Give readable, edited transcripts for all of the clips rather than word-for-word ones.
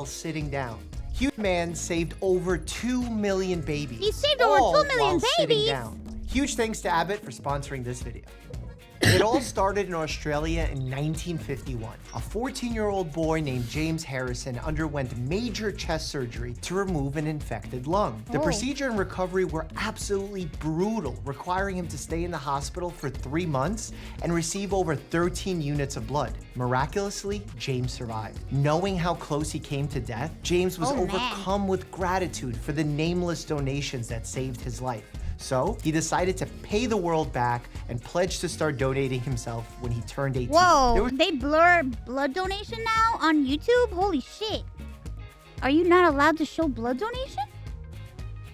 sitting down. Huge man saved over 2 million babies. He saved over 2 million while sitting babies? down. Huge thanks to Abbott for sponsoring this video. It all started in Australia in 1951. A 14-year-old boy named James Harrison underwent major chest surgery to remove an infected lung. The procedure and recovery were absolutely brutal, requiring him to stay in the hospital for 3 months and receive over 13 units of blood. Miraculously, James survived. Knowing how close he came to death, James was overcome with gratitude for the nameless donations that saved his life. So he decided to pay the world back and pledged to start donating himself when he turned 18. Whoa, they blur blood donation now on YouTube? Holy shit. Are you not allowed to show blood donation?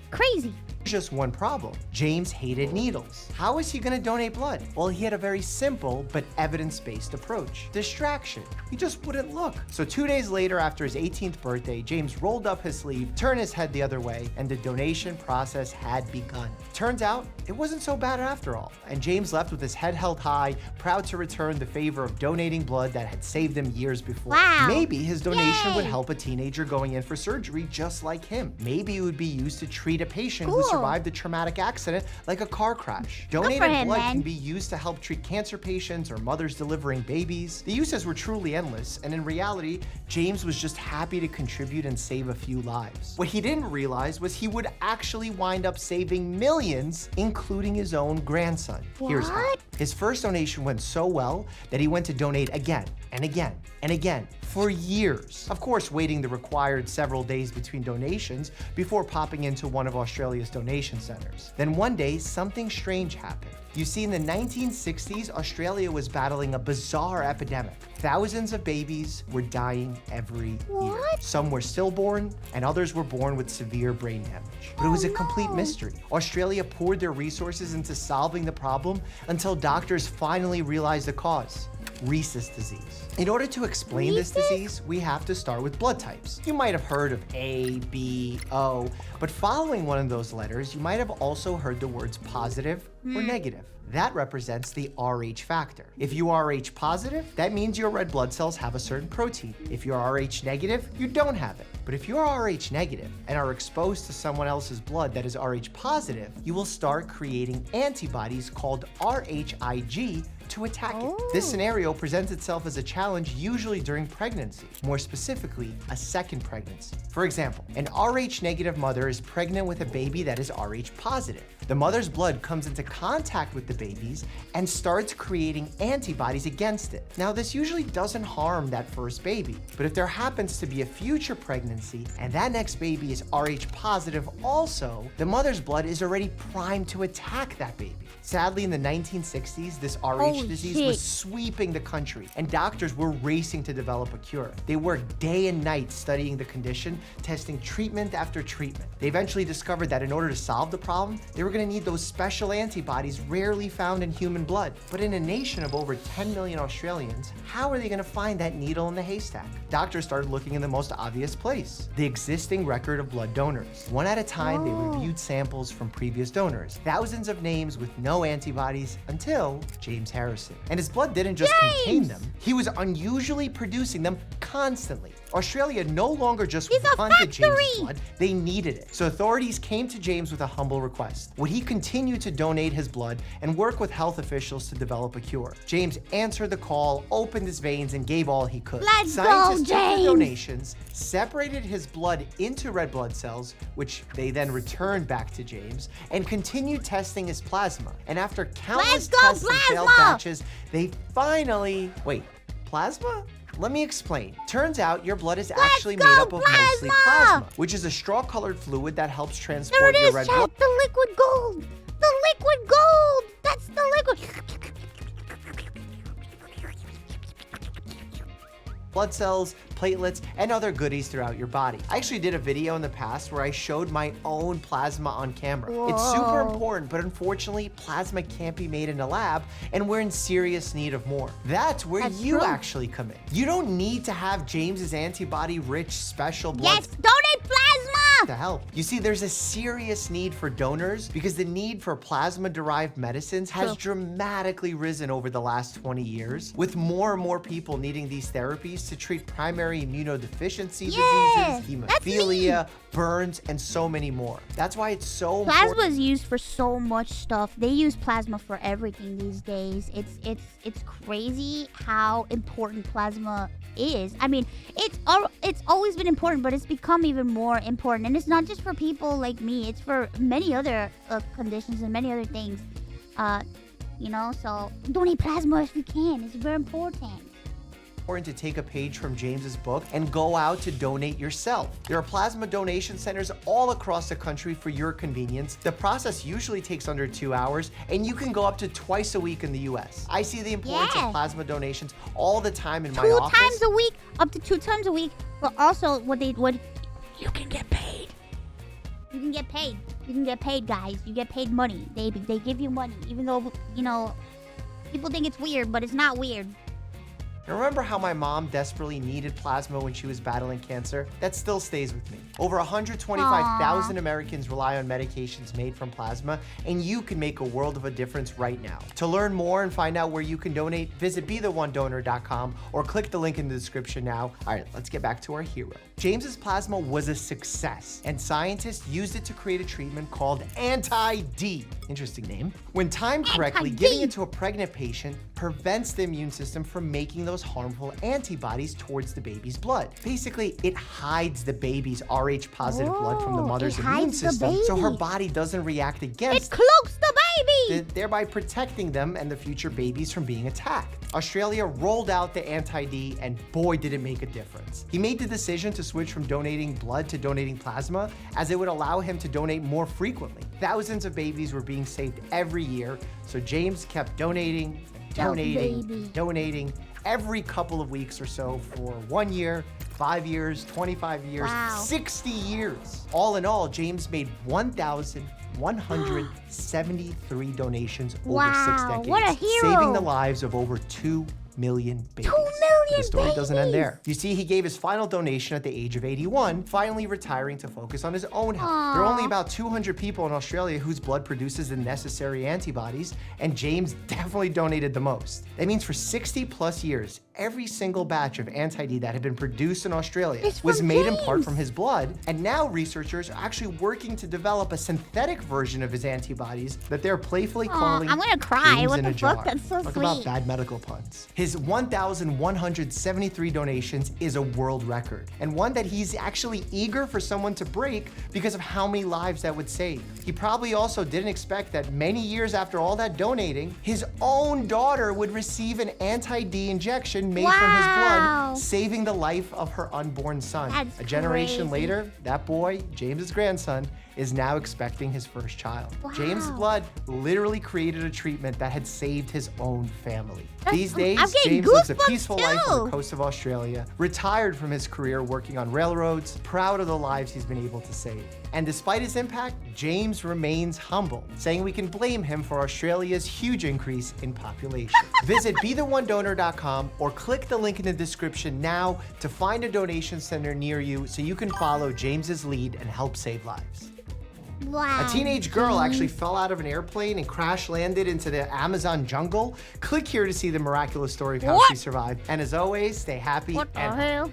Crazy. Just one problem. James hated needles. How was he gonna donate blood? Well, he had a very simple but evidence-based approach. Distraction. He just wouldn't look. So 2 days later, after his 18th birthday, James rolled up his sleeve, turned his head the other way, and the donation process had begun. Turns out, it wasn't so bad after all, and James left with his head held high, proud to return the favor of donating blood that had saved him years before. Wow. Maybe his donation would Yay. help a teenager going in for surgery just like him. Maybe it would be used to treat a patient Cool. who survived a traumatic accident like a car crash. Donated him, blood man. can be used to help treat cancer patients or mothers delivering babies. The uses were truly endless, and in reality, James was just happy to contribute and save a few lives. What he didn't realize was he would actually wind up saving millions, including his own grandson. Here's how. What? His first donation went so well that he went to donate again and again and again for years. Of course, waiting the required several days between donations before popping into one of Australia's donation centers. Then one day, something strange happened. You see, in the 1960s, Australia was battling a bizarre epidemic. Thousands of babies were dying every year. What? Some were stillborn, and others were born with severe brain damage. But it was a complete mystery. Australia poured their resources into solving the problem until doctors finally realized the cause. Rhesus disease. In order to explain this disease, we have to start with blood types. You might have heard of A, B, O, but following one of those letters, you might have also heard the words positive or negative. That represents the Rh factor. If you are Rh positive, that means your red blood cells have a certain protein. If you're Rh negative, you don't have it. But if you're Rh negative and are exposed to someone else's blood that is Rh positive, you will start creating antibodies called Rhig to attack it. This scenario presents itself as a challenge usually during pregnancy, more specifically, a second pregnancy. For example, an Rh negative mother is pregnant with a baby that is Rh positive. The mother's blood comes into contact with the baby's and starts creating antibodies against it. Now, this usually doesn't harm that first baby, but if there happens to be a future pregnancy and that next baby is Rh positive also, the mother's blood is already primed to attack that baby. Sadly, in the 1960s, this Rh disease was sweeping the country, and doctors were racing to develop a cure. They worked day and night studying the condition, testing treatment after treatment. They eventually discovered that in order to solve the problem, they were going to need those special antibodies rarely found in human blood. But in a nation of over 10 million Australians, how are they going to find that needle in the haystack? Doctors started looking in the most obvious place, the existing record of blood donors. One at a time, they reviewed samples from previous donors, thousands of names with no antibodies until James Harrison. And his blood didn't just contain them, he was unusually producing them constantly. Australia no longer just wanted James' blood, they needed it. So authorities came to James with a humble request. Would he continue to donate his blood and work with health officials to develop a cure? James answered the call, opened his veins, and gave all he could. Let's Scientists go, took the James! donations, separated his blood into red blood cells, which they then returned back to James, and continued testing his plasma. And after countless tests and failed batches, they finally... Wait, plasma? Let me explain. Turns out your blood is actually made up of mostly plasma, which is a straw-colored fluid that helps transport your red blood. The liquid gold! The liquid gold! That's the liquid... blood cells, platelets, and other goodies throughout your body. I actually did a video in the past where I showed my own plasma on camera. It's super important, but unfortunately, plasma can't be made in a lab, and we're in serious need of more. That's where you actually come in. You don't need to have James's antibody-rich special blood. Yes, donate plasma! to help. You see, there's a serious need for donors because the need for plasma-derived medicines has dramatically risen over the last 20 years, with more and more people needing these therapies to treat primary immunodeficiency diseases, hemophilia, burns, and so many more. That's why it's so important. Plasma is used for so much stuff. They use plasma for everything these days. It's crazy how important plasma is. I mean, it's always been important, but it's become even more important. And it's not just for people like me. It's for many other conditions and many other things. So donate plasma if you can. It's very important To take a page from James's book and go out to donate yourself. There are plasma donation centers all across the country for your convenience. The process usually takes under 2 hours, and you can go up to twice a week in the US. I see the importance of plasma donations all the time in my office. 2 times a week, up to 2 times a week, but also you can get paid. You can get paid. You can get paid, guys. You get paid money. They give you money, even though, people think it's weird, but it's not weird. Remember how my mom desperately needed plasma when she was battling cancer? That still stays with me. Over 125,000 Americans rely on medications made from plasma, and you can make a world of a difference right now. To learn more and find out where you can donate, visit BeTheOneDonor.com or click the link in the description now. All right, let's get back to our hero. James's plasma was a success, and scientists used it to create a treatment called Anti-D. Interesting name. When timed correctly, giving it to a pregnant patient prevents the immune system from making those harmful antibodies towards the baby's blood. Basically, it hides the baby's Rh-positive blood from the mother's immune system, so her body doesn't react against it. Cloaks the baby! Thereby protecting them and the future babies from being attacked. Australia rolled out the Anti-D, and boy, did it make a difference. He made the decision to switch from donating blood to donating plasma, as it would allow him to donate more frequently. Thousands of babies were being saved every year, so James kept donating, donating every couple of weeks or so for 1 year, 5 years, 25 years, 60 years. All in all, James made 1,173 donations over 6 decades, what a hero. saving the lives of over 2 million babies. 2 million The story doesn't end there. You see, he gave his final donation at the age of 81, finally retiring to focus on his own health. There are only about 200 people in Australia whose blood produces the necessary antibodies, and James definitely donated the most. That means for 60 plus years, every single batch of Anti-D that had been produced in Australia was made in part from his blood, and now researchers are actually working to develop a synthetic version of his antibodies that they're playfully calling I'm gonna cry. James What in the a fuck? jar. That's so Talk sweet. about bad medical puns. His 1,173 donations is a world record, and one that he's actually eager for someone to break because of how many lives that would save. He probably also didn't expect that many years after all that donating, his own daughter would receive an Anti-D injection made from his blood, saving the life of her unborn son. That's a generation crazy. later, that boy, James's grandson, is now expecting his first child. James' blood literally created a treatment that had saved his own family. These days, James lives a peaceful life on the coast of Australia, retired from his career working on railroads, proud of the lives he's been able to save. And despite his impact, James remains humble, saying we can blame him for Australia's huge increase in population. Visit BeTheOneDonor.com or click the link in the description now to find a donation center near you so you can follow James's lead and help save lives. Wow. A teenage girl actually fell out of an airplane and crash landed into the Amazon jungle. Click here to see the miraculous story of how she survived. And as always, stay happy What the and hell?